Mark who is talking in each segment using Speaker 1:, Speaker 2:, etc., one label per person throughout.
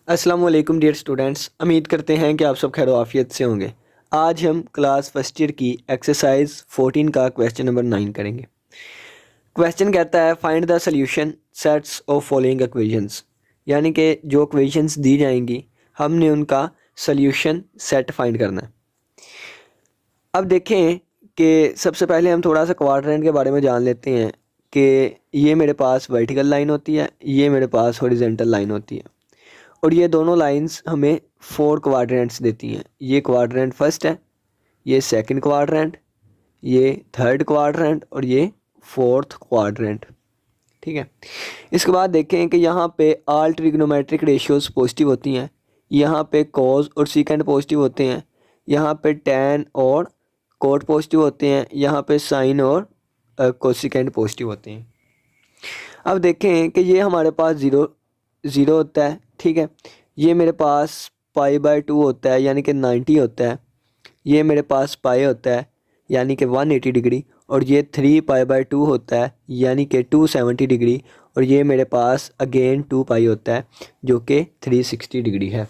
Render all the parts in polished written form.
Speaker 1: अस्सलाम वालेकुम dear students, उम्मीद करते हैं कि आप सब खैर आफियत से होंगे। आज हम क्लास फर्स्ट ईयर की एक्सरसाइज 14 का क्वेश्चन नंबर 9 करेंगे। क्वेश्चन कहता है find the solution sets of following equations, यानी कि जो इक्वेशंस दी जाएंगी हमने उनका सॉल्यूशन सेट फाइंड करना है। अब देखें कि सबसे पहले हम थोड़ा सा क्वाड्रेंट के बारे में जान लेते हैं कि ये मेरे पास वर्टिकल लाइन होती है, ये मेरे पास हॉरिजॉन्टल लाइन होती है और ये दोनों लाइंस हमें 4 क्वाड्रेंट्स देती हैं। ये क्वाड्रेंट फर्स्ट है, ये सेकंड क्वाड्रेंट, ये थर्ड क्वाड्रेंट और ये फोर्थ क्वाड्रेंट। ठीक है, इसके बाद देखें कि यहाँ पे ऑल ट्रिग्नोमेट्रिक रेशियोज पॉजिटिव होती हैं, यहाँ पे कॉस और सीकेंड पॉजिटिव होते हैं, यहाँ पे टैन और कोट पॉजिटिव होते हैं, यहाँ पे साइन और कोसिकेंड पॉजिटिव होते हैं। अब देखें कि ये हमारे पास ज़ीरो होता है। ठीक है, ये मेरे पास π/2 होता है यानी कि 90 होता है, ये मेरे पास पाई होता है यानी कि 180 डिग्री और ये 3π/2 होता है यानी कि 270 डिग्री और ये मेरे पास अगेन 2π होता है जो कि 360 डिग्री है।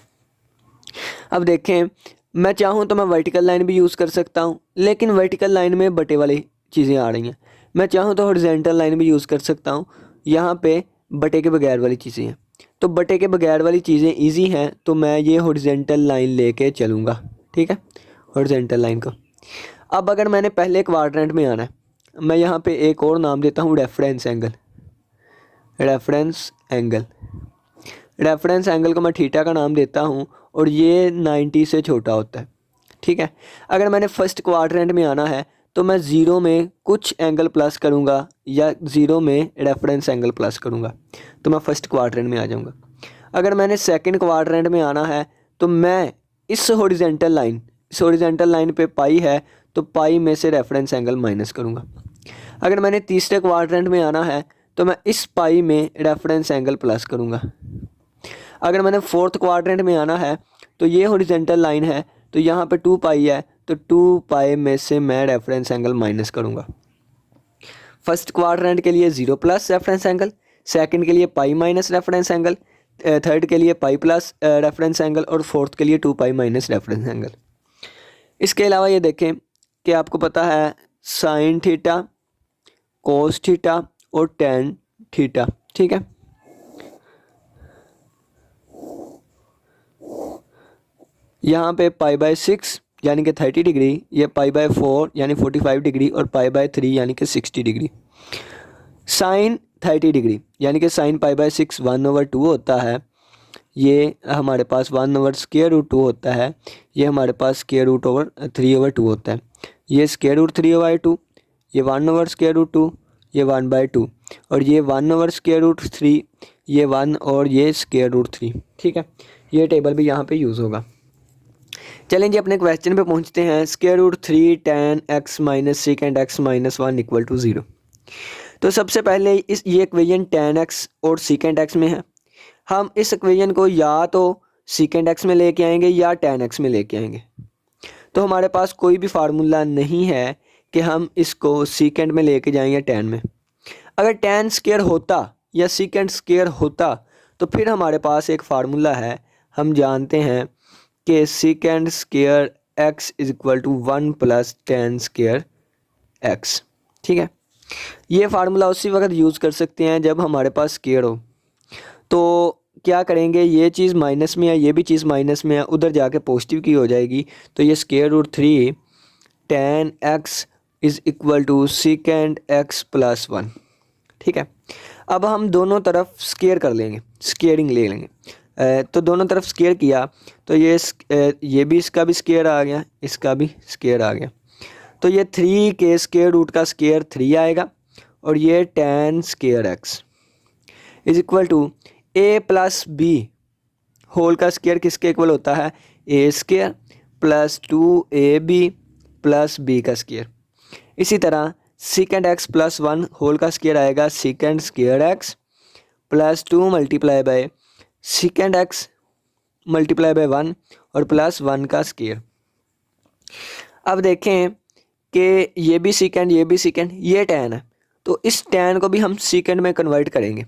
Speaker 1: अब देखें, मैं चाहूँ तो मैं वर्टिकल लाइन भी यूज़ कर सकता हूँ, लेकिन वर्टिकल लाइन में बटे वाली चीज़ें आ रही हैं। मैं चाहूँ तो हॉरिजॉन्टल लाइन भी यूज़ कर सकता हूँ, यहाँ पे बटे के बगैर वाली चीज़ें हैं। तो बटे के बगैर वाली चीज़ें इजी हैं तो मैं ये हॉरिजॉन्टल लाइन लेके चलूँगा। ठीक है, हॉरिजॉन्टल लाइन को। अब अगर मैंने पहले क्वाड्रेंट में आना है, मैं यहाँ पे एक और नाम देता हूँ रेफरेंस एंगल। रेफरेंस एंगल को मैं थीटा का नाम देता हूँ और ये 90 से छोटा होता है। ठीक है, अगर मैंने फर्स्ट क्वाड्रेंट में आना है तो मैं ज़ीरो में कुछ एंगल प्लस करूँगा या ज़ीरो में रेफरेंस एंगल प्लस करूँगा तो मैं फर्स्ट क्वाड्रेंट में आ जाऊँगा। अगर मैंने सेकंड क्वाड्रेंट में आना है तो मैं इस हॉरिजॉन्टल लाइन पे पाई है तो पाई में से रेफरेंस एंगल माइनस करूँगा। अगर मैंने तीसरे क्वाड्रेंट में आना है तो मैं इस पाई में रेफरेंस एंगल प्लस करूँगा। अगर मैंने फोर्थ क्वाड्रेंट में आना है तो ये हॉरिजॉन्टल लाइन है तो यहाँ पे 2π है तो 2π में से मैं रेफरेंस एंगल माइनस करूँगा। फर्स्ट क्वाड्रेंट के लिए 0 प्लस रेफरेंस एंगल, सेकंड के लिए pi minus reference angle, third के लिए पाई प्लस रेफरेंस एंगल और फोर्थ के लिए 2π माइनस रेफरेंस एंगल। इसके अलावा ये देखें कि आपको पता है साइन थीटा, कोस थीटा और टैन थीटा। ठीक है, यहाँ पे π/6 यानी कि 30 डिग्री, ये π/4 यानी 45 डिग्री और π/3 यानी कि 60 डिग्री। साइन 30 डिग्री यानी कि साइन π/6 1/2 होता है, ये हमारे पास 1/√2 होता है, ये हमारे पास √3/2 होता है, ये √3/2, ये 1/√2, ये 1/2 और ये 1/√3, ये 1 और ये √3। ठीक है, ये टेबल भी यहाँ पे यूज़ होगा। चलें जी अपने क्वेश्चन पे पहुँचते हैं। √3 tan x minus second x minus 1 equal to 0। तो सबसे पहले ये इक्वेशन tan x और सेकेंड x में है। हम इस इक्वेशन को या तो सेकेंड x में लेके आएंगे या tan x में लेके आएंगे। तो हमारे पास कोई भी फार्मूला नहीं है कि हम इसको सेकेंड में लेके जाएं या tan में। अगर tan स्क्वायर होता या सेकेंड स्क्वायर होता तो फिर हमारे पास एक फार्मूला है, हम जानते हैं कि second square x is equal to 1 plus tan square x। ठीक है, ये फार्मूला उसी वक्त यूज़ कर सकते हैं जब हमारे पास स्क्वायर हो। तो क्या करेंगे, ये चीज़ माइनस में है, ये भी चीज़ माइनस में है, उधर जाके पॉजिटिव की हो जाएगी तो ये √3 tan x is equal to second x plus 1। ठीक है, अब हम दोनों तरफ स्क्वायर कर लेंगे, स्क्वायरिंग ले लेंगे। तो दोनों तरफ स्क्वायर किया तो ये भी इसका भी स्क्वायर आ गया, इसका भी स्क्वायर आ गया, तो ये 3 के स्क्वायर रूट का स्क्वायर 3 आएगा और ये tan square x is equal to a plus b whole का स्क्वायर किसके इक्वल होता है, a square plus 2ab plus b का स्क्वायर। इसी तरह सेकेंड x प्लस 1 होल का स्क्वायर आएगा second square x plus 2 multiply by second x multiply by 1 और प्लस 1 का स्क्वायर। अब देखें कि ये भी सेकेंड, ये भी सेकेंड, ये tan है तो इस tan को भी हम सेकेंड में कन्वर्ट करेंगे।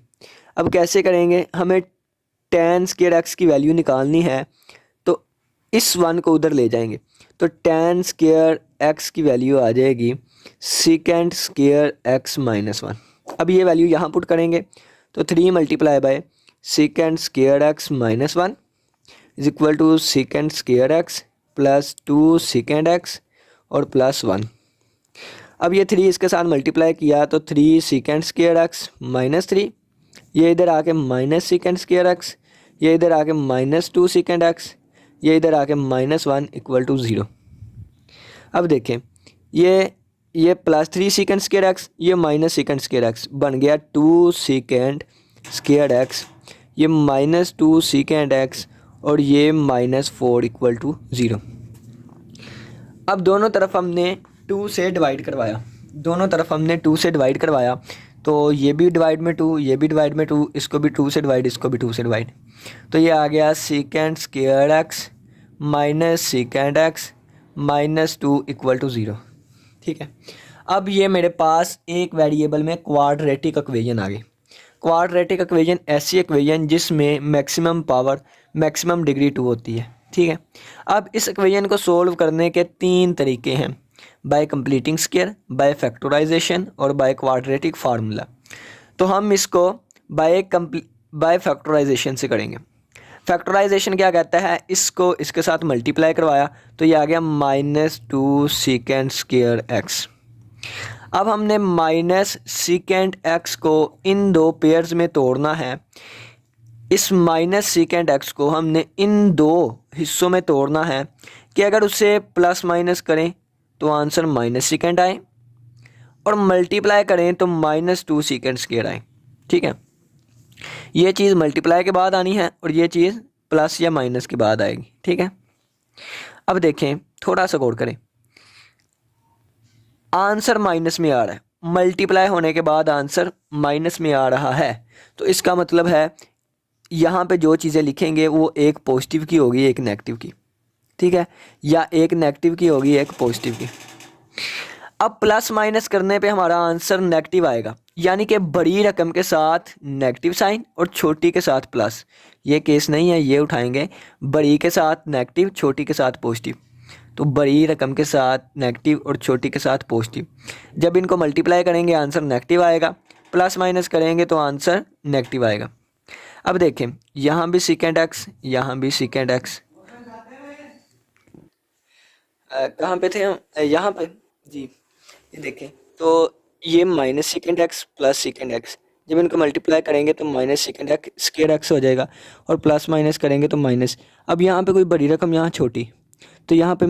Speaker 1: अब कैसे करेंगे, हमें tan स्क्वायर एक्स की वैल्यू निकालनी है तो इस वन को उधर ले जाएंगे, तो tan स्क्वायर एक्स की वैल्यू आ जाएगी second square x minus one. अब ये वैल्यू यहाँ पुट करेंगे तो 3 multiply by second square x minus one is equal to second square x plus 2 second x और प्लस 1। अब ये 3 इसके साथ मल्टीप्लाई किया तो 3 सेकेंड स्क्वायर एक्स माइनस 3, ये इधर आके माइनस सेकेंड स्क्वायर एक्स, ये इधर आके माइनस 2 सेकेंड एक्स, ये इधर आके माइनस 1 इक्वल टू 0। अब देखें ये प्लस 3 सेकेंड स्क्वायर एक्स, ये माइनस सेकेंड स्क्वायर एक्स बन गया 2 सेकेंड स्क्वायर एक्स, ये माइनस 2 सेकेंड एक्स और ये माइनस 4 इक्वल टू 0। अब दोनों तरफ हमने 2 से डिवाइड करवाया, दोनों तरफ हमने 2 से डिवाइड करवाया, तो ये भी डिवाइड में 2, ये भी डिवाइड में 2, इसको भी 2 से डिवाइड, इसको भी 2 से डिवाइड, तो ये आ गया second square x minus second x minus 2 equal to 0। ठीक है, अब ये मेरे पास एक वेरिएबल में क्वाड्रेटिक इक्वेशन आ गई। क्वाड्रेटिक इक्वेशन ऐसी इक्वेशन जिसमें मैक्सिमम पावर मैक्सिमम डिग्री 2 होती है। ठीक है, अब इस इक्वेशन को सोल्व करने के 3 तरीके हैं, by completing square, by factorization और बाय क्वाड्रेटिक फार्मूला। तो हम इसको बाय फैक्टराइजेशन से करेंगे। फैक्टराइजेशन क्या कहता है, इसको इसके साथ मल्टीप्लाई करवाया तो ये आ गया माइनस 2 सेकेंड स्क्वायर एक्स। अब हमने माइनस सेकेंड एक्स को इन 2 पेयर्स में तोड़ना है। इस माइनस सेकेंड एक्स को हमने इन 2 हिस्सों में तोड़ना है कि अगर उसे प्लस माइनस करें तो आंसर माइनस सेकेंड आए और मल्टीप्लाई करें तो माइनस 2 सेकेंड स्क्वायर आए। ठीक है, ये चीज़ मल्टीप्लाई के बाद आनी है और ये चीज़ प्लस या माइनस के बाद आएगी। ठीक है, अब देखें, थोड़ा सा गौर करें, आंसर माइनस में आ रहा है, मल्टीप्लाई होने के बाद आंसर माइनस में आ रहा है, तो इसका मतलब है यहाँ पे जो चीज़ें लिखेंगे वो एक पॉजिटिव की होगी एक नेगेटिव की। ठीक है, या एक नेगेटिव की होगी एक पॉजिटिव की। अब प्लस माइनस करने पे हमारा आंसर नेगेटिव आएगा, यानी कि बड़ी रकम के साथ नेगेटिव साइन और छोटी के साथ प्लस। ये केस नहीं है, ये उठाएंगे बड़ी के साथ नेगेटिव, छोटी के साथ पॉजिटिव। तो बड़ी रकम के साथ नेगेटिव और छोटी के साथ पॉजिटिव। जब इनको मल्टीप्लाई करेंगे आंसर नेगेटिव आएगा, प्लस माइनस करेंगे तो आंसर नेगेटिव आएगा। अब देखें, यहाँ भी सेकेंड एक्स, यहाँ भी सेकेंड एक्स, कहाँ पे थे हम, यहाँ पे जी। ये देखें, तो ये minus second x plus second x, जब इनको मल्टीप्लाई करेंगे तो minus second x square x हो जाएगा और प्लस माइनस करेंगे तो माइनस। अब यहाँ पे कोई बड़ी रकम, यहाँ छोटी, तो यहाँ पे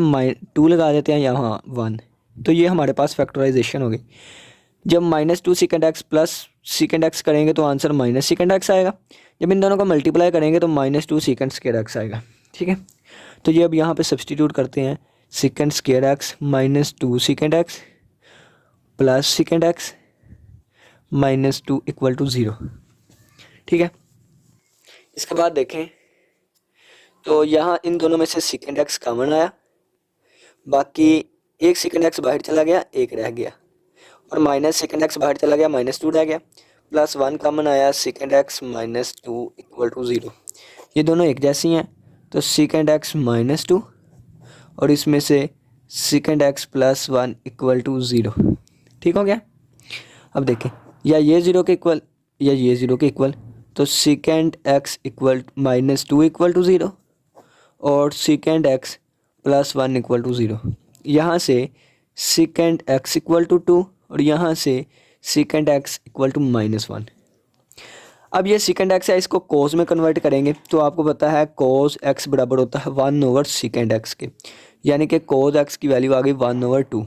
Speaker 1: 2 लगा देते हैं, यहाँ 1, तो ये हमारे पास फैक्टराइजेशन हो गई। जब minus 2 second x plus second x करेंगे तो आंसर माइनस सेकेंड एक्स आएगा। जब इन दोनों को मल्टीप्लाई करेंगे तो माइनस 2 सेकेंड स्क्वायर एक्स आएगा। ठीक है, तो ये अब यहाँ पे सब्सटीट्यूट करते हैं, second square x minus 2 second x plus second x minus 2 equal to 0। ठीक है, इसके बाद देखें तो यहाँ इन दोनों में से सेकेंड एक्स कॉमन आया, बाकी एक सेकेंड एक्स बाहर चला गया, एक रह गया, और माइनस सेकेंड एक्स बाहर चला गया, माइनस 2 रह गया, प्लस 1 कॉमन आया, second x minus 2 equal to 0। ये दोनों एक जैसी हैं, तो सेकेंड एक्स माइनस 2 और इसमें से second x plus 1 equal to 0। ठीक हो गया। अब देखें, या ये 0 के इक्वल या ये 0 के इक्वल, तो second x equal minus 2 equal to 0 और second x plus 1 equal to 0। यहाँ से सेकेंड एक्स इक्वल टू 2 और यहाँ से second x equal to minus 1। अब ये सेकेंड एक्स है, इसको कोस में कन्वर्ट करेंगे तो आपको पता है कोस एक्स बराबर होता है 1 ओवर सेकेंड एक्स के, यानी कि कोस एक्स की वैल्यू आ गई 1 ओवर 2।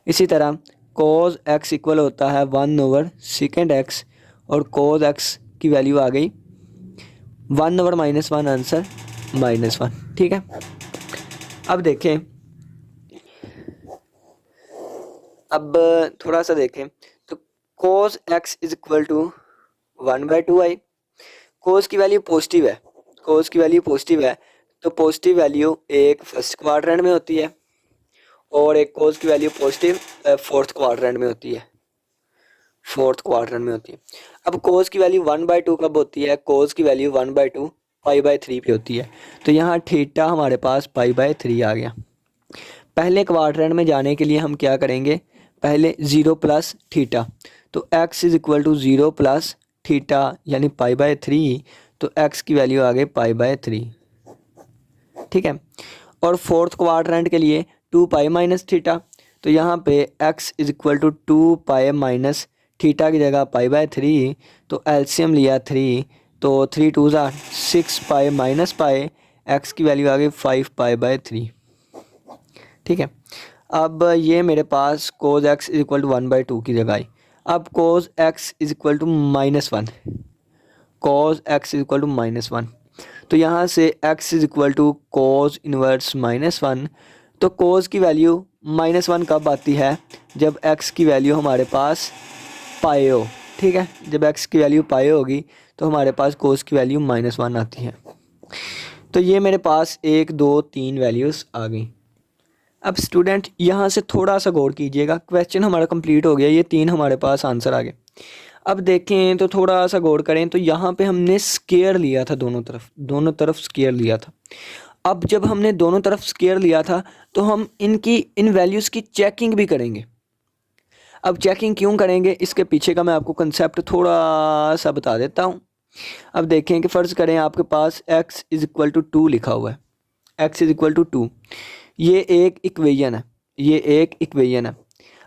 Speaker 1: इसी तरह कोस एक्स इक्वल होता है 1 ओवर सेकेंड एक्स और कोस एक्स की वैल्यू आ गई 1 ओवर माइनस 1, आंसर माइनस 1। ठीक है, अब देखें, अब थोड़ा सा देखें, तो cos x is equal to 1/2i। Cos की वैल्यू पॉजिटिव है, कोस की वैल्यू पॉजिटिव है, तो पॉजिटिव वैल्यू एक फर्स्ट क्वाड्रेंट में होती है और एक कोस की वैल्यू पॉजिटिव फोर्थ क्वाड्रेंट में होती है। फोर्थ क्वाड्रेंट में होती है। अब कोस की वैल्यू 1/2 कब होती है? कोस की वैल्यू 1/2 पाई/3 पे होती है। तो यहाँ थीटा हमारे पास पाई/3 आ गया। पहले क्वाड्रेंट में जाने के लिए हम क्या करेंगे? पहले 0 प्लस थीटा, तो x is equal to 0 plus theta यानी पाई/3, तो x की वैल्यू आ गई पाई/3। ठीक है। और फोर्थ क्वाड्रेंट के लिए 2 पाई माइनस थीटा, तो यहाँ पे x is equal to 2 pi minus theta की जगह पाई/3, तो एलसीएम लिया 3, तो 3 2 ज़ा 6 पाई माइनस पाई, x की वैल्यू आ गई 5 पाई/3। ठीक है। अब ये मेरे पास cos x is equal to 1/2 की जगह आई। अब cos x is equal to -1, cos x is equal to -1, तो यहाँ से x is equal to cos inverse -1। तो कोज की वैल्यू -1 कब आती है? जब x की वैल्यू हमारे पास पाए हो। ठीक है, जब x की वैल्यू पाए होगी तो हमारे पास कोज की वैल्यू -1 आती है। तो ये मेरे पास 1 2 3 वैल्यूज़ आ गई। अब स्टूडेंट यहाँ से थोड़ा सा गौर कीजिएगा, क्वेश्चन हमारा कंप्लीट हो गया, ये 3 हमारे पास आंसर आ गए। अब देखें तो थोड़ा सा गौर करें, तो यहाँ पे हमने स्क्वायर लिया था, दोनों तरफ स्क्वायर लिया था। अब जब हमने दोनों तरफ स्क्वायर लिया था तो हम इन वैल्यूज़ की चेकिंग भी करेंगे। अब चेकिंग क्यों करेंगे, इसके पीछे का मैं आपको कंसेप्ट थोड़ा सा बता देता हूँ। अब देखें कि फ़र्ज़ करें आपके पास x इज़ इक्वल टू 2 लिखा हुआ है, x इज़ इक्वल टू 2, ये एक इक्वेशन है, ये एक इक्वेशन है।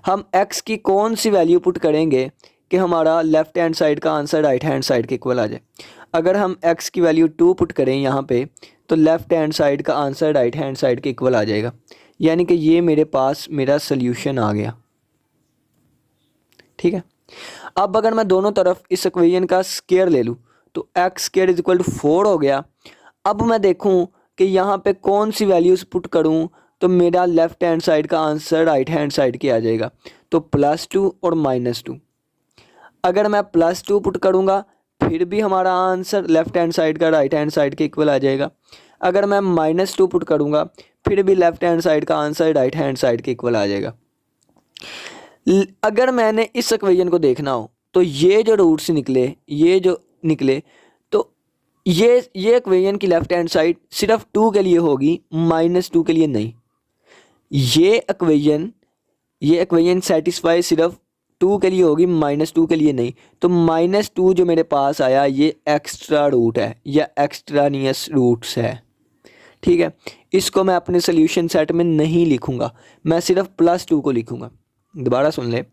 Speaker 1: हम x की कौन सी वैल्यू पुट करेंगे कि हमारा लेफ़्ट हैंड साइड का आंसर राइट हैंड साइड के इक्वल आ जाए? अगर हम x की वैल्यू 2 पुट करें यहाँ पे, तो लेफ़्ट हैंड साइड का आंसर राइट हैंड साइड के इक्वल आ जाएगा, यानी कि ये मेरे पास मेरा सोल्यूशन आ गया। ठीक है। अब अगर मैं दोनों तरफ इस इक्वेशन का स्क्वायर ले लूँ तो x² इज इक्वल टू 4 हो गया। अब मैं देखूँ कि यहाँ पे कौन सी वैल्यूज़ पुट करूँ तो मेरा लेफ़्ट हैंड साइड का आंसर राइट हैंड साइड के आ जाएगा, तो +2 और -2। अगर मैं +2 पुट करूँगा फिर भी हमारा आंसर लेफ़्ट हैंड साइड का राइट हैंड साइड के इक्वल आ जाएगा। अगर मैं -2 पुट करूँगा फिर भी लेफ़्ट हैंड साइड का आंसर राइट हैंड साइड के इक्वल आ जाएगा। अगर मैंने इस इक्वेशन को देखना हो तो ये जो रूट्स निकले, ये जो निकले, तो ये इक्वेशन की लेफ़्ट हैंड साइड सिर्फ 2 के लिए होगी, -2 के लिए नहीं। ये इक्वेशन सेटिस्फाई सिर्फ 2 के लिए होगी, -2 के लिए नहीं। तो -2 जो मेरे पास आया ये एक्स्ट्रा रूट है या एक्स्ट्रानियस रूट्स है। ठीक है, इसको मैं अपने सोल्यूशन सेट में नहीं लिखूंगा, मैं सिर्फ +2 को लिखूंगा। दोबारा सुन ले,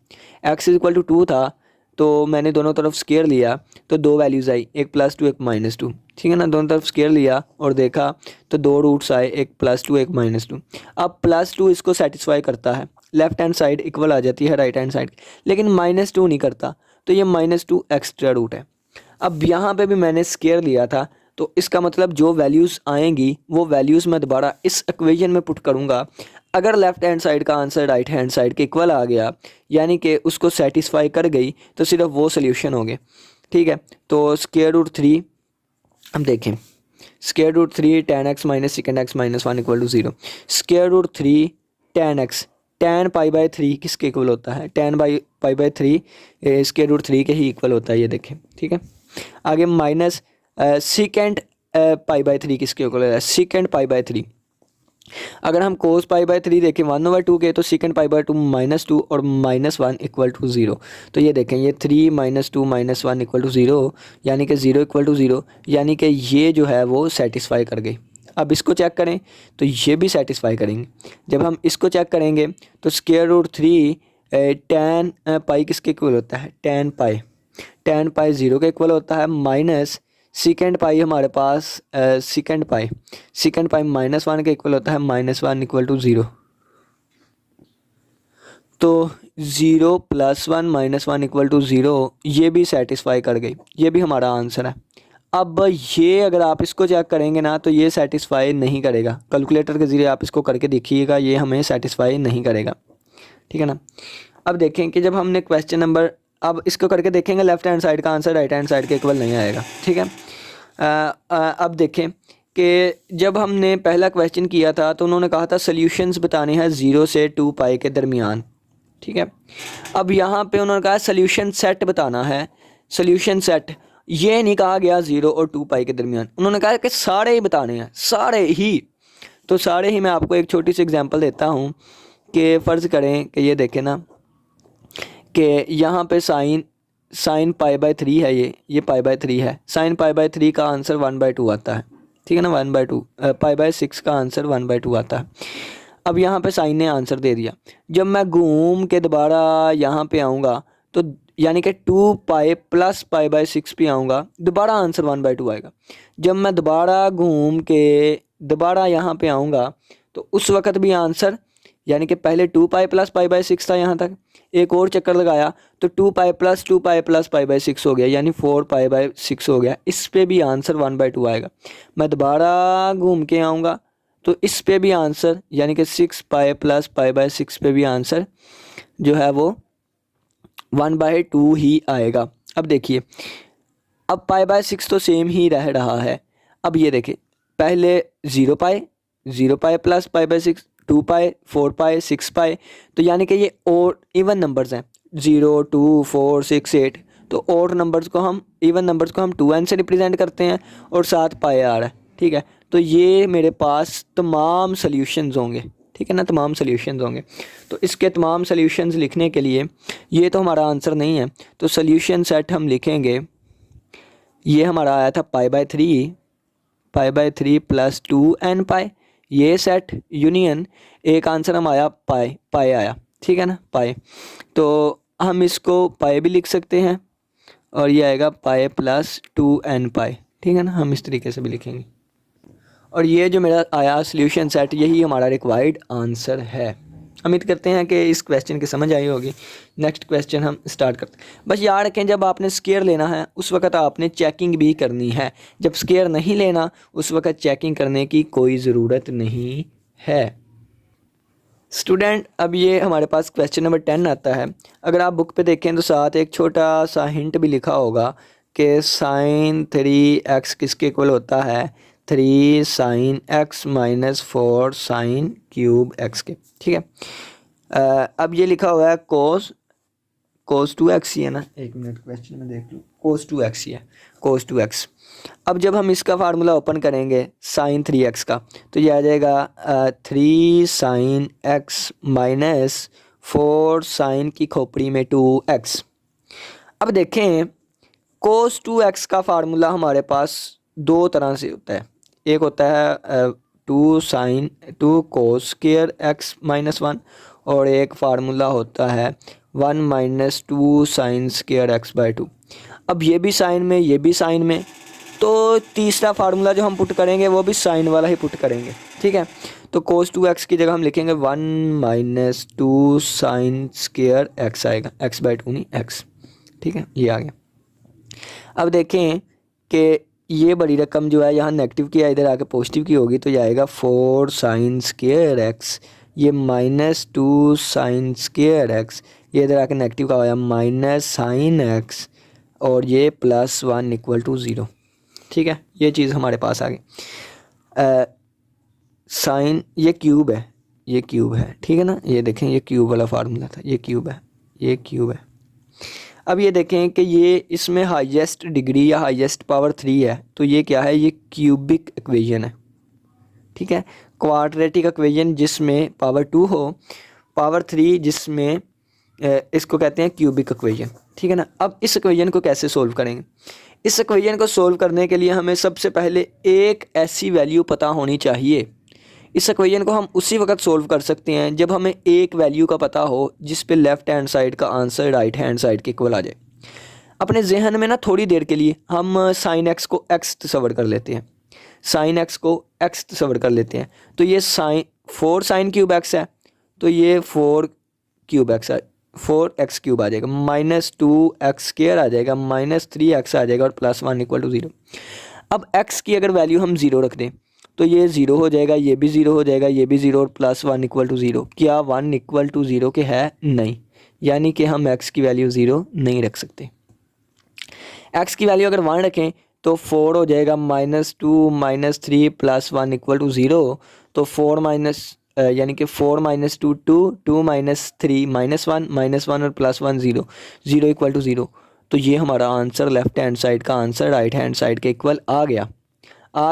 Speaker 1: x इज इक्वल टू 2 था तो मैंने दोनों तरफ स्क्वायर लिया तो 2 वैल्यूज़ आई, एक +2 एक -2। ठीक है ना, दोनों तरफ स्क्वायर लिया और देखा तो 2 रूट्स आए, एक +2 एक -2। अब +2 इसको सेटिस्फाई करता है, लेफ़्ट हैंड साइड इक्वल आ जाती है राइट हैंड साइड, लेकिन -2 नहीं करता, तो ये -2 एक्स्ट्रा रूट है। अब यहाँ पे भी मैंने स्क्वायर लिया था, तो इसका मतलब जो वैल्यूज़ आएंगी वो वैल्यूज़ मैं दोबारा इस इक्वेशन में पुट करूँगा। अगर लेफ़्ट हैंड साइड का आंसर राइट हैंड साइड के इक्वल आ गया, यानी कि उसको सेटिस्फाई कर गई, तो सिर्फ वो सोल्यूशन हो गए। ठीक है, तो √3 हम देखें, √3 tan x - sec x - 1 = 0। √3 tan x, tan π/3 किसके इक्वल होता है? tan π/3 √3 के ही इक्वल होता है, ये देखें। ठीक है, आगे माइनस सेकेंड π/3 किसके इक्वल होता है? सेकेंड π/3। अगर हम cos π/3 देखें 1/2 के, तो सेकेंड π/2 -2 और -1 = 0। तो ये देखें, ये 3 - 2 - 1 = 0, यानी कि 0 = 0, यानी कि ये जो है वो सेटिस्फाई कर गई। अब इसको चेक करें तो ये भी सेटिस्फाई करेंगे। जब हम इसको चेक करेंगे तो √3 tan पाई किसके इक्वल होता है? tan पाई 0 के इक्वल होता है, माइनस सेकेंड पाई हमारे पास सेकेंड पाई -1 के इक्वल होता है, -1 = 0। तो 0 + 1 - 1 = 0, ये भी सेटिस्फाई कर गई, ये भी हमारा आंसर है। अब ये अगर आप इसको चेक करेंगे ना तो ये सेटिस्फाई नहीं करेगा, कैलकुलेटर के ज़रिए आप इसको करके देखिएगा, ये हमें सेटिस्फाई नहीं करेगा। ठीक है ना। अब देखें कि जब हमने क्वेश्चन नंबर, अब इसको करके देखेंगे, लेफ़्ट हैंड साइड का आंसर राइट हैंड साइड के इक्वल नहीं आएगा। ठीक है, अब देखें कि जब हमने पहला क्वेश्चन किया था तो उन्होंने कहा था सॉल्यूशंस बताने हैं 0 से 2 पाई के दरमियान। ठीक है। अब यहाँ पे उन्होंने कहा सोल्यूशन सेट बताना है। सोल्यूशन सेट ये नहीं कहा गया 0 और 2 पाई के दरमियान, उन्होंने कहा कि सारे ही बताने हैं, सारे ही। तो सारे ही मैं आपको एक छोटी सी एग्जांपल देता हूँ कि फ़र्ज़ करें कि ये देखें ना कि यहाँ पे साइन पाई बाय 3 है, ये पाई बाय 3 है। साइन पाई बाय 3 का आंसर 1/2 आता है, ठीक है ना। 1/2 पाई बाय 6 का आंसर 1/2 आता है। अब यहाँ पे साइन ने आंसर दे दिया। जब मैं घूम के दोबारा यहाँ पे आऊँगा तो यानी कि 2 पाई प्लस पाई बाय 6 पे आऊँगा, दोबारा आंसर 1/2 आएगा। जब मैं दोबारा घूम के दोबारा यहाँ पे आऊँगा तो उस वक़्त भी आंसर, यानी कि पहले 2 पाई प्लस पाई बाय 6 था यहाँ तक, एक और चक्कर लगाया तो 2 पाई प्लस पाई बाय 6 हो गया, यानी 4 पाई बाय 6 हो गया। इस पे भी आंसर 1/2 आएगा। मैं दोबारा घूम के आऊँगा तो इस पे भी आंसर, यानी कि 6 पाई प्लस पाई बाय 6 पे भी आंसर जो है वो 1/2 ही आएगा। अब देखिए, अब पाई बाय 6 तो सेम ही रह रहा है। अब ये देखिए, पहले 0 पाई प्लस पाई बाय 6, 2 पाई, 4 पाई, 6 पाई, तो यानी कि ये और इवन नंबर्स हैं, 0, 2, 4, 6, 8। तो और नंबर्स को हम, इवन नंबर्स को हम 2n से रिप्रेजेंट करते हैं और साथ पाई आ रहा है, ठीक है। तो ये मेरे पास तमाम सॉल्यूशंस होंगे, ठीक है ना, तमाम सॉल्यूशंस होंगे। तो इसके तमाम सॉल्यूशंस लिखने के लिए, ये तो हमारा आंसर नहीं है, तो सॉल्यूशन सेट हम लिखेंगे। ये हमारा आया था पाई बाय 3 प्लस 2n पाई, ये सेट यूनियन एक आंसर हम आया पाई आया, ठीक है ना, पाई। तो हम इसको पाई भी लिख सकते हैं और ये आएगा पाई प्लस 2n पाई, ठीक है ना, हम इस तरीके से भी लिखेंगे। और ये जो मेरा आया सॉल्यूशन सेट, यही हमारा रिक्वायर्ड आंसर है। उम्मीद करते हैं कि इस क्वेश्चन की समझ आई होगी। नेक्स्ट क्वेश्चन हम स्टार्ट करते हैं। बस याद रखें, जब आपने स्केयर लेना है उस वक्त आपने चेकिंग भी करनी है। जब स्केयर नहीं लेना उस वक्त चेकिंग करने की कोई ज़रूरत नहीं है। स्टूडेंट, अब ये हमारे पास क्वेश्चन नंबर 10 आता है। अगर आप बुक पे देखें तो साथ एक छोटा सा हिंट भी लिखा होगा कि sin 3x किसके इक्वल होता है, 3 sin x minus 4 sin cube x के, ठीक है। अब ये लिखा हुआ है cos 2x ही है ना, एक मिनट क्वेश्चन में देख लूँ, cos 2x ही है, cos 2x। अब जब हम इसका फार्मूला ओपन करेंगे sin 3x का, तो ये आ जाएगा 3 sin x माइनस 4 sin की खोपड़ी में 2x। अब देखें, cos 2x का फार्मूला हमारे पास दो तरह से होता है। एक होता है 2 cos स्क्वायर x माइनस 1, और एक फार्मूला होता है 1 minus 2 sin square x by 2। अब ये भी साइन में, ये भी साइन में, तो तीसरा फार्मूला जो हम पुट करेंगे वो भी साइन वाला ही पुट करेंगे, ठीक है। तो cos 2x की जगह हम लिखेंगे 1 माइनस 2 sin स्क्वायर x आएगा, x बाई 2 नहीं x, ठीक है, ये आ गया। अब देखें कि ये बड़ी रकम जो है यहाँ नेगेटिव की है, इधर आके पॉजिटिव की होगी, तो ये आएगा 4 sin स्क्वायर x, ये माइनस 2 sin स्क्वायर x, ये इधर आके नेगेटिव का आया माइनस sin x, और ये प्लस 1 इक्वल टू 0, ठीक है। ये चीज़ हमारे पास आ गई। साइन ये क्यूब है, ये क्यूब है, ठीक है ना, ये देखें ये क्यूब वाला फार्मूला था, ये क्यूब है, ये क्यूब है। अब ये देखें कि ये इसमें हाईएस्ट डिग्री या हाईएस्ट पावर 3 है, तो ये क्या है, ये क्यूबिक इक्वेशन है, ठीक है। क्वाड्रेटिक इक्वेशन जिसमें पावर 2 हो, पावर 3 जिसमें इसको कहते हैं क्यूबिक इक्वेशन, ठीक है ना। अब इस इक्वेशन को कैसे सोल्व करेंगे? इस इक्वेशन को सोल्व करने के लिए हमें सबसे पहले एक ऐसी वैल्यू पता होनी चाहिए। इस इक्वेशन को हम उसी वक्त सोल्व कर सकते हैं जब हमें एक वैल्यू का पता हो जिस पे लेफ़्ट हैंड साइड का आंसर राइट हैंड साइड के इक्वल आ जाए। अपने जहन में ना थोड़ी देर के लिए हम साइन एक्स को एक्स तस्वर कर लेते हैं, साइन एक्स को एक्स तस्वर कर लेते हैं। तो ये साइन 4 साइन क्यूब एक्स है, तो ये 4 क्यूब एक्स है, 4x क्यूब आ जाएगा, माइनस 2x स्क्वायर आ जाएगा, माइनस 3x आ जाएगा, और प्लस 1 इक्वल टू 0। अब x की अगर वैल्यू हम 0 रख दें तो ये 0 हो जाएगा, ये भी 0 हो जाएगा, ये भी 0, और प्लस 1 इक्वल टू 0। क्या 1 इक्वल टू 0 के है? नहीं, यानी कि हम x की वैल्यू 0 नहीं रख सकते। x की वैल्यू अगर 1 रखें तो 4 हो जाएगा, minus 2 minus 3 plus 1 equal to 0। तो 4 माइनस यानी कि 4 माइनस 2 2, 2 माइनस 3 -1 और +1 0, 0 इक्वल टू 0। तो ये हमारा आंसर लेफ्ट हैंड साइड का आंसर राइट हैंड साइड के इक्वल आ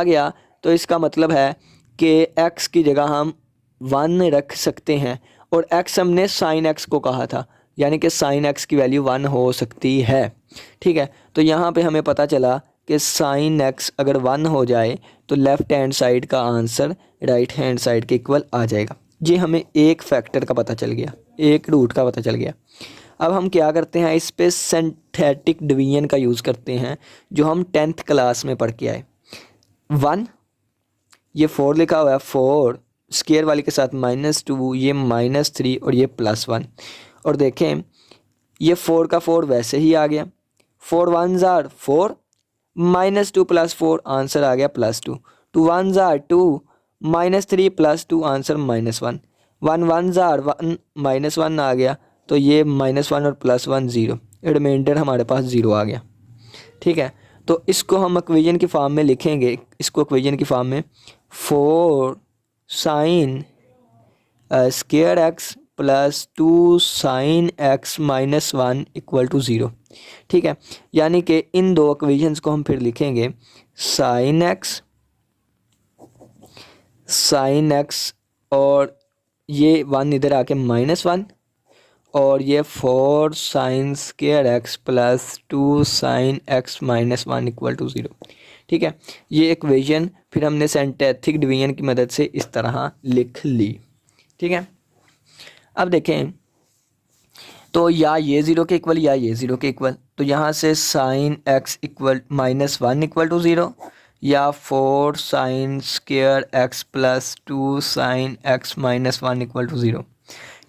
Speaker 1: गया। तो इसका मतलब है कि x की जगह हम 1 रख सकते हैं, और x हमने साइन x को कहा था, यानी कि साइन x की वैल्यू 1 हो सकती है। ठीक है, तो यहाँ पे हमें पता चला कि साइन x अगर 1 हो जाए तो लेफ़्ट हैंड साइड का आंसर राइट हैंड साइड के इक्वल आ जाएगा। ये हमें एक फैक्टर का पता चल गया, एक रूट का पता चल गया। अब हम क्या करते हैं, इस पे सिंथेटिक डिवीजन का यूज़ करते हैं, जो हम 10th क्लास में पढ़ के आए। 1, ये 4 लिखा हुआ है, 4 स्केयर वाली के साथ -2, ये -3 और ये +1। और देखें ये 4 का 4 वैसे ही आ गया, 4 1s are 4, -2 + 4 आंसर आ गया +2, 2 1s are 2, -3 + 2 answer -1, 1 1s are 1, -1 आ गया, तो ये -1 और +1 0, रिमाइंडर हमारे पास 0 आ गया। ठीक है, तो इसको हम इक्वेशन की फॉर्म में लिखेंगे, इसको इक्वेशन की फॉर्म में 4 sine square x + 2 sine x -1 equal to 0। ठीक है, यानी कि इन दो इक्वेशंस को हम फिर लिखेंगे साइन x और ये 1 इधर आके -1, और ये 4 sine square x + 2 sine x -1 equal to 0। ठीक है, ये इक्वेशन फिर हमने सिंथेटिक डिवीजन की मदद से इस तरह लिख ली। ठीक है, अब देखें तो या ये 0 के इक्वल या ये 0 के इक्वल, तो यहाँ से sine x equal -1 equal to 0, या 4 sine square x + 2 sine x -1 equal to 0।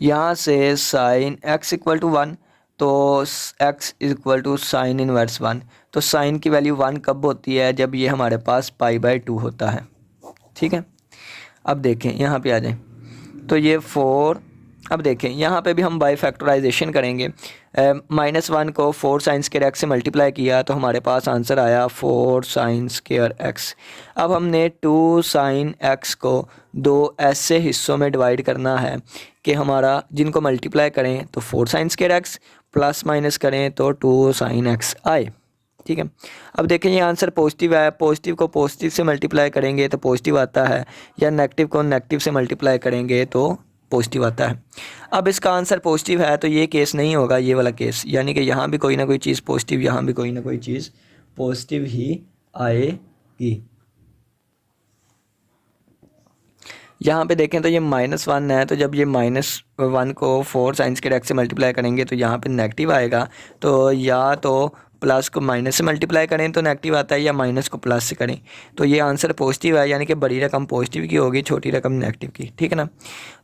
Speaker 1: यहाँ से साइन x इक्वल टू 1, तो x equal to sine inverse 1। तो साइन की वैल्यू 1 कब होती है, जब ये हमारे पास π/2 होता है। ठीक है, अब देखें यहाँ पे आ जाएं, तो ये 4, अब देखें यहाँ पे भी हम बाई फैक्टराइजेशन करेंगे। -1 को 4 साइन स्क्वायर x से मल्टीप्लाई किया तो हमारे पास आंसर आया 4 साइन स्क्वायर x। अब हमने 2 साइन x को दो ऐसे हिस्सों में डिवाइड करना है कि हमारा जिनको मल्टीप्लाई करें तो 4 sine square x, plus minus करें तो 2 साइन x आए। ठीक है, अब देखें ये आंसर पॉजिटिव है, पॉजिटिव को पॉजिटिव से मल्टीप्लाई करेंगे तो पॉजिटिव आता है, या नेगेटिव को नेगेटिव से मल्टीप्लाई करेंगे तो पॉजिटिव आता है। अब इसका आंसर पॉजिटिव है तो ये केस नहीं होगा, ये वाला केस, यानी कि यहाँ भी कोई ना कोई चीज़ पॉजिटिव, यहाँ भी कोई ना कोई चीज़ पॉजिटिव ही आएगी। यहाँ पे देखें तो ये -1 है, तो जब ये -1 को 4 साइन स्क्वायर x से मल्टीप्लाई करेंगे तो यहाँ पे नेगेटिव आएगा। तो या तो प्लस को माइनस से मल्टीप्लाई करें तो नेगेटिव आता है, या माइनस को प्लस से करें तो ये आंसर पॉजिटिव है, यानी कि बड़ी रकम पॉजिटिव की होगी, छोटी रकम नेगेटिव की। ठीक है ना,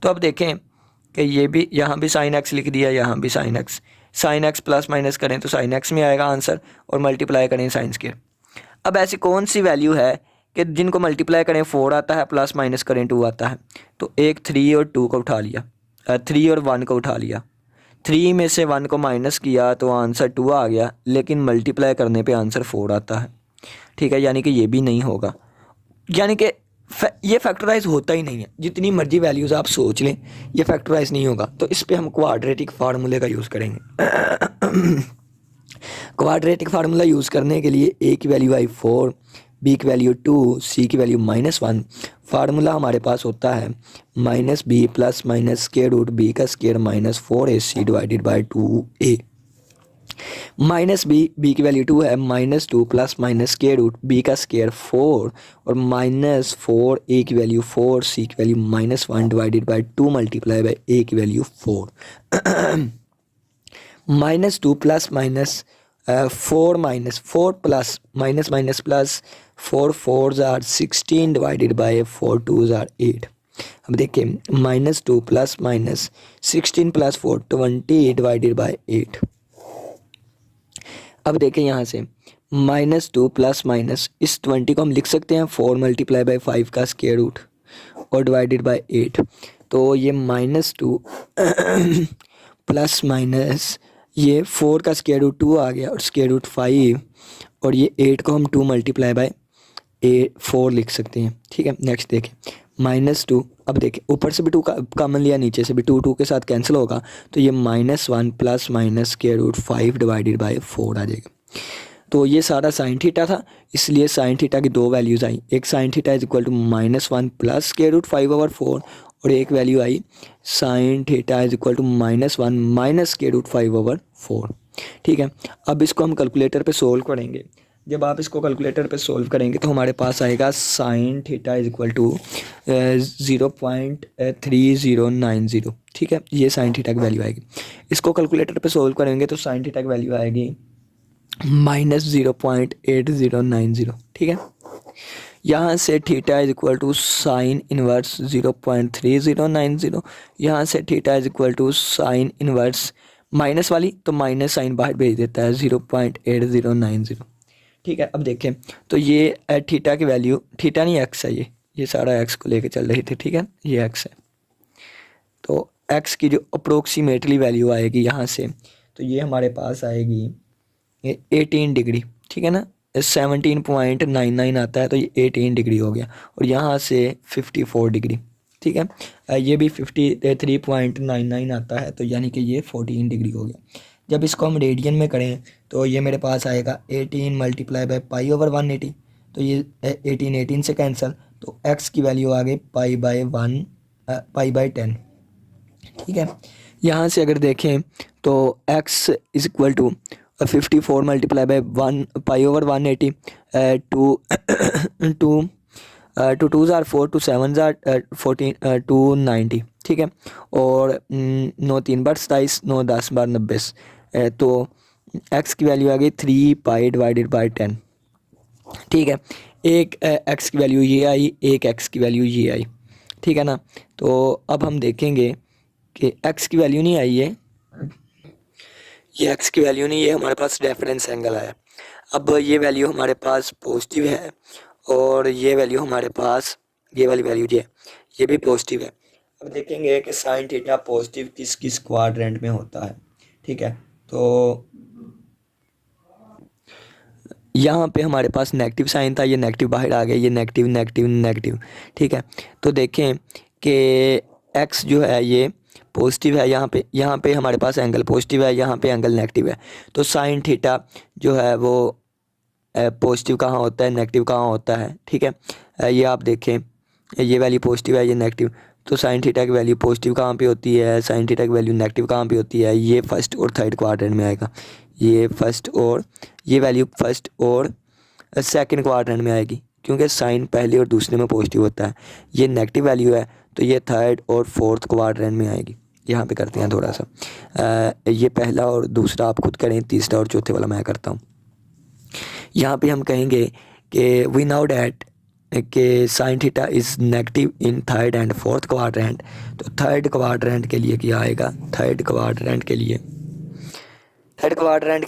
Speaker 1: तो अब देखें कि ये भी यहाँ भी साइन x लिख दिया, यहाँ भी साइन x प्लस माइनस करें तो साइन x में आएगा आंसर, और मल्टीप्लाई करें साइन स्क्वायर। अब ऐसी कौन सी वैल्यू है कि जिनको मल्टीप्लाई करें 4 आता है, प्लस माइनस करें 2 आता है। तो एक 3 और 2 को उठा लिया, 3 और 1 को उठा लिया, 3 में से 1 को माइनस किया तो आंसर 2 आ गया, लेकिन मल्टीप्लाई करने पे आंसर 4 आता है। ठीक है, यानी कि ये भी नहीं होगा, यानी कि ये फैक्टराइज होता ही नहीं है। जितनी मर्जी वैल्यूज़ आप सोच लें ये फैक्टराइज नहीं होगा। तो इस पर हम क्वाड्रेटिक फार्मूले का यूज़ करेंगे। क्वाड्रेटिक फार्मूला यूज़ करने के लिए a की वैल्यू आई 4, b की वैल्यू 2, c की वैल्यू -1। फार्मूला हमारे पास होता है -b plus minus square root b का square -4ac divided by 2a। -b की वैल्यू 2 है, -2 plus minus square root b का स्क्वायर 4, और -4a की वैल्यू 4, c की value -1 divided by 2 multiply by a की value 4। -2 plus minus 4 minus 4 plus minus minus plus 4 4s are 16 divided by 4 2s are 8। अब देखिए -2 plus minus 16 plus 4 20 divided by 8। अब देखें यहाँ से -2 प्लस माइनस, इस 20 को हम लिख सकते हैं 4 मल्टीप्लाई बाय 5 का स्क्वायर रूट और डिवाइडेड बाय 8। तो ये -2 प्लस माइनस ये 4 का स्क्वायर रूट 2 आ गया और स्क्वायर रूट 5, और ये 8 को हम 2 मल्टीप्लाई बाय 4 लिख सकते हैं। ठीक है, नेक्स्ट देखें -2, अब देखिए ऊपर से भी 2 कॉमन लिया, नीचे से भी 2 के साथ कैंसिल होगा, तो ये -1 प्लस माइनस √5 डिवाइडेड बाय 4 आ जाएगा। तो ये सारा साइन थीटा था, इसलिए साइन थीटा की 2 वैल्यूज़ आई, एक sine theta is equal to -1 plus √5/4 और एक वैल्यू आई sine theta is equal to -1 minus √5/4। ठीक है, अब इसको हम कैलकुलेटर पे सोल्व करेंगे। जब आप इसको कैलकुलेटर पे सोल्व करेंगे तो हमारे पास आएगा sine theta is equal to 0.3090। ठीक है, ये साइन थीटा की वैल्यू आएगी। इसको कैलकुलेटर पे सोल्व करेंगे तो साइन थीटा की वैल्यू आएगी -0.8090। ठीक है, यहाँ से theta is equal to sine inverse 0.3090, यहाँ से theta is equal to sine inverse minus वाली तो माइनस साइन बाहर भेज देता है 0.8090। ठीक है, अब देखें तो ये थीटा की वैल्यू, थीटा नहीं एक्स है, ये सारा एक्स को लेके चल रही थी। ठीक है, ये एक्स है, तो एक्स की जो अप्रोक्सीमेटली वैल्यू आएगी यहाँ से, तो ये हमारे पास आएगी 18 डिग्री। ठीक है ना, 17.99 आता है, तो ये 18 डिग्री हो गया, और यहाँ से 54 डिग्री। ठीक है, ये भी 53.99 आता है, तो यानी कि ये 14 डिग्री हो गया। जब इसको हम रेडियन में करें तो ये मेरे पास आएगा 18 मल्टीप्लाई बाय π/180, तो ये 18 से कैंसिल, तो x की वैल्यू आ गई π/10। ठीक है, यहाँ से अगर देखें तो x is equal to 54 multiply by π/180, टू 2 आर 4, टू 7 आर 14, 290। ठीक है, और 9 3 बार 27, 9 10 बार 90, तो x की वैल्यू आ गई 3π डिवाइडेड बाय 10। ठीक है, एक x की वैल्यू ये आई, एक x की वैल्यू ये आई। ठीक है ना, तो अब हम देखेंगे कि x की वैल्यू नहीं आई है, ये x की वैल्यू नहीं है, हमारे पास रेफरेंस एंगल आया। अब ये वैल्यू हमारे पास पॉजिटिव है और ये वैल्यू हमारे पास, ये वाली वैल्यू ये भी पॉजिटिव है। अब देखेंगे कि साइन थीटा पॉजिटिव किस किस क्वाड्रेंट में होता है। ठीक है, तो यहाँ पे हमारे पास नेगेटिव साइन था, ये नेगेटिव बाहर आ गया, ये नेगेटिव नेगेटिव नेगेटिव। ठीक है, तो देखें कि x जो है ये पॉजिटिव है, यहाँ पे हमारे पास एंगल पॉजिटिव है, यहाँ पे एंगल नेगेटिव है, तो साइन थीटा जो है वो पॉजिटिव कहाँ होता है, नेगेटिव कहाँ होता है। ठीक है, ये आप देखें, ये वैल्यू पॉजिटिव है, ये नेगेटिव, तो साइन थीटा की वैल्यू पॉजिटिव कहाँ पे होती है, साइन थीटा की वैल्यू नेगेटिव कहाँ पे होती है, ये फर्स्ट और थर्ड क्वाड्रेंट में आएगा, ये फर्स्ट और ये वैल्यू फर्स्ट और सेकंड क्वाड्रेंट में आएगी, क्योंकि साइन पहले और दूसरे में पॉजिटिव होता है। ये नेगेटिव वैल्यू है तो ये थर्ड और फोर्थ क्वाड्रेंट में आएगी। यहाँ पे करते हैं थोड़ा सा, ये पहला और दूसरा आप खुद करें, तीसरा और चौथे वाला मैं करता हूँ। यहाँ पे हम कहेंगे कि वी नाउ डैट कि sine theta is negative in third and fourth quadrant, तो थर्ड क्वाड्रेंट के लिए क्या आएगा, थर्ड क्वाड्रेंट के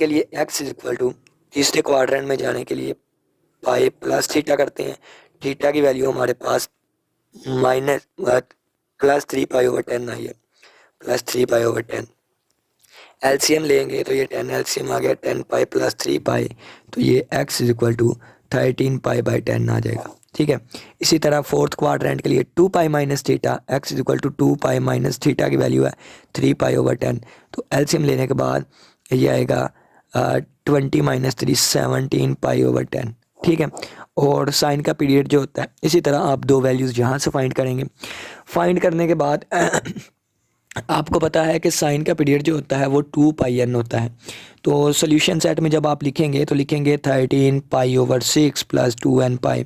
Speaker 1: लिए x इज इक्वल टू, तीसरे क्वाड्रेंट में जाने के लिए पाई प्लस थीटा करते हैं। थीटा की वैल्यू हमारे पास +3π/10 आई है, +3π/10। एलसीएम लेंगे तो ये 10 एलसीएम आ गया, 10π + 3π, तो ये x इज इक्वल टू 13π/10 आ जाएगा। ठीक है, इसी तरह फोर्थ क्वाड्रेंट के लिए 2π - theta, x is equal to 2π - theta की वैल्यू है 3π/10, तो एलसीएम लेने के बाद ये आएगा 20 - 3 17π/10। ठीक है, और साइन का पीरियड जो होता है, इसी तरह आप दो वैल्यूज़ यहाँ से फाइंड करेंगे। फाइंड करने के बाद आपको पता है कि साइन का पीरियड जो होता है वो 2πn होता है, तो सोल्यूशन सेट में जब आप लिखेंगे तो लिखेंगे 13π/6 + 2nπ।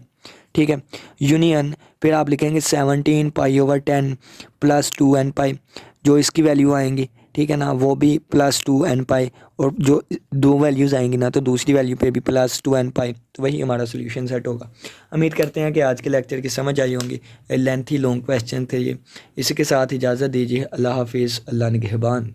Speaker 1: ठीक है, यूनियन फिर आप लिखेंगे 17π/10 + 2nπ, जो इसकी वैल्यू आएंगी, ठीक है ना, वो भी +2nπ, और जो दो वैल्यूज़ आएंगी ना तो दूसरी वैल्यू पे भी +2nπ, तो वही हमारा सोल्यूशन सेट होगा। उम्मीद करते हैं कि आज के लेक्चर की समझ आई होंगी, लेंथी लॉन्ग क्वेश्चन थे ये। इसी के साथ इजाज़त दीजिए, अल्लाह हाफिज़, अल्लाह निगहबान।